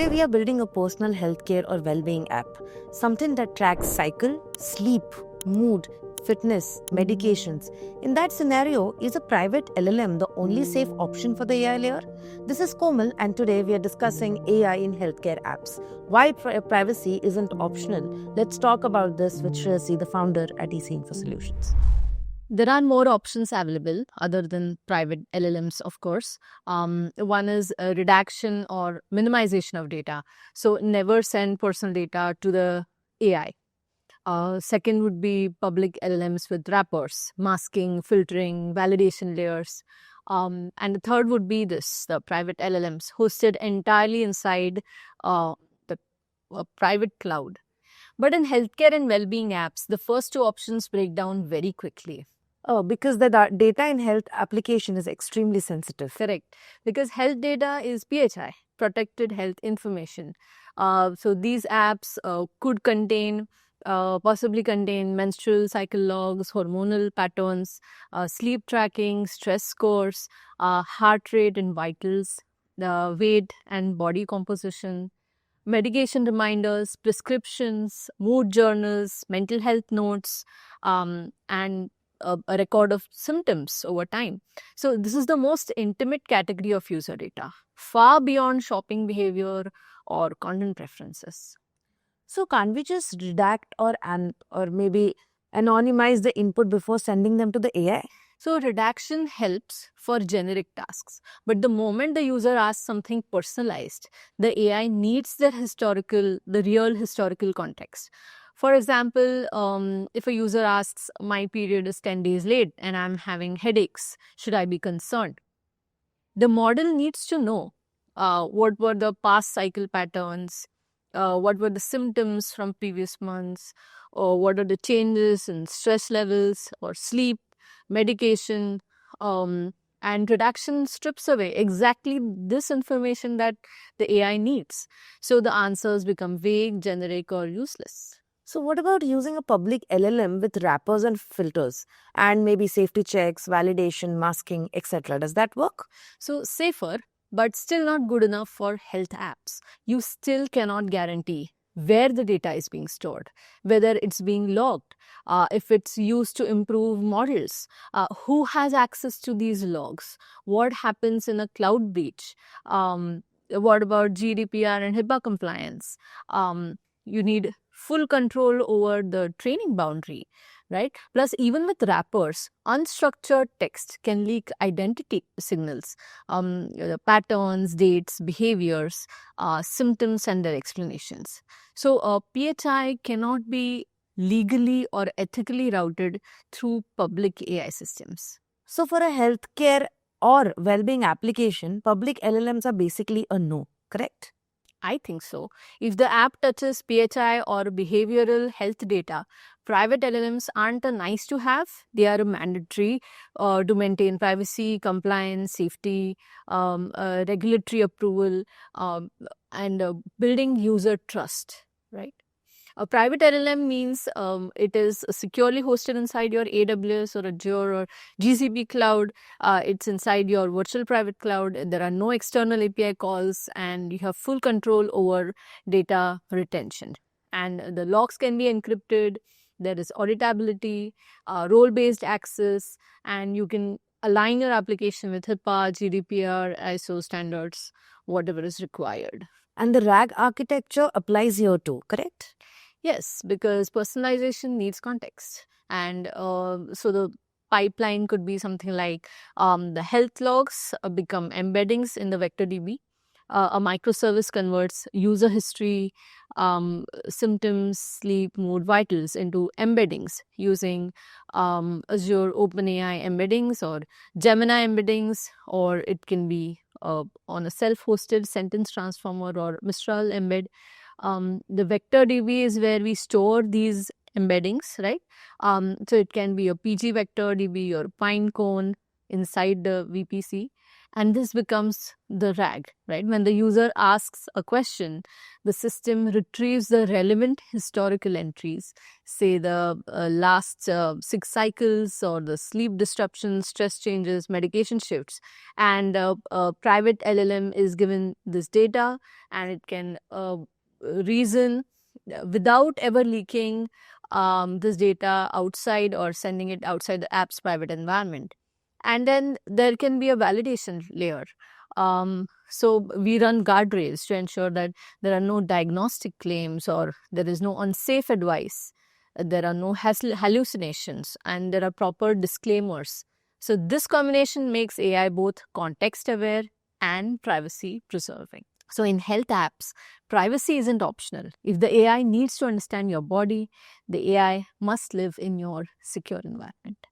Say we are building a personal healthcare or well-being app, something that tracks cycle, sleep, mood, fitness, medications. In that scenario, is a private LLM the only safe option for the AI layer? This is Komal, and today we are discussing AI in healthcare apps. Why privacy isn't optional? Let's talk about this with Shreyasi, the founder at EC Info Solutions. There are more options available other than private LLMs, of course. One is redaction or minimization of data. So never send personal data to the AI. Second would be public LLMs with wrappers, masking, filtering, validation layers. And the third would be the private LLMs hosted entirely inside the private cloud. But in healthcare and well-being apps, the first two options break down very quickly. Oh, because the data in health application is extremely sensitive. Correct. Because health data is PHI, protected health information. So these apps could possibly contain menstrual cycle logs, hormonal patterns, sleep tracking, stress scores, heart rate and vitals, the weight and body composition, medication reminders, prescriptions, mood journals, mental health notes, and a record of symptoms over time. So this is the most intimate category of user data, far beyond shopping behavior or content preferences. So can't we just redact or maybe anonymize the input before sending them to the AI? So redaction helps for generic tasks, but the moment the user asks something personalized, the AI needs the real historical context. For example, if a user asks, my period is 10 days late and I'm having headaches, should I be concerned? The model needs to know what were the past cycle patterns, what were the symptoms from previous months, or what are the changes in stress levels or sleep, medication, and redaction strips away exactly this information that the AI needs. So the answers become vague, generic, or useless. So what about using a public LLM with wrappers and filters and maybe safety checks, validation, masking, etc.? Does that work? So safer, but still not good enough for health apps. You still cannot guarantee where the data is being stored, whether it's being logged, if it's used to improve models, who has access to these logs, what happens in a cloud breach, what about GDPR and HIPAA compliance. You need full control over the training boundary, right? Plus, even with wrappers, unstructured text can leak identity signals, patterns, dates, behaviors, symptoms, and their explanations. So, PHI cannot be legally or ethically routed through public AI systems. So for a healthcare or well-being application, public LLMs are basically a no, correct? I think so. If the app touches PHI or behavioral health data, private LLMs aren't a nice to have, they are a mandatory to maintain privacy, compliance, safety, regulatory approval, and building user trust, right? A private LLM means it is securely hosted inside your AWS or Azure or GCP cloud. It's inside your virtual private cloud. There are no external API calls, and you have full control over data retention. And the logs can be encrypted. There is auditability, role-based access, and you can align your application with HIPAA, GDPR, ISO standards, whatever is required. And the RAG architecture applies here too, correct? Yes, because personalization needs context. And so the pipeline could be something like the health logs become embeddings in the vector DB. A microservice converts user history, symptoms, sleep, mood, vitals into embeddings using Azure OpenAI embeddings or Gemini embeddings, or it can be on a self-hosted sentence transformer or Mistral embed. The vector DB is where we store these embeddings, right? So it can be a PG vector DB or Pinecone inside the VPC. And this becomes the RAG, right? When the user asks a question, the system retrieves the relevant historical entries, say the last 6 cycles or the sleep disruptions, stress changes, medication shifts. And a private LLM is given this data, and it can reason without ever leaking this data outside or sending it outside the app's private environment. And then there can be a validation layer. So we run guardrails to ensure that there are no diagnostic claims or there is no unsafe advice. There are no hallucinations, and there are proper disclaimers. So this combination makes AI both context aware and privacy preserving. So in health apps, privacy isn't optional. If the AI needs to understand your body, the AI must live in your secure environment.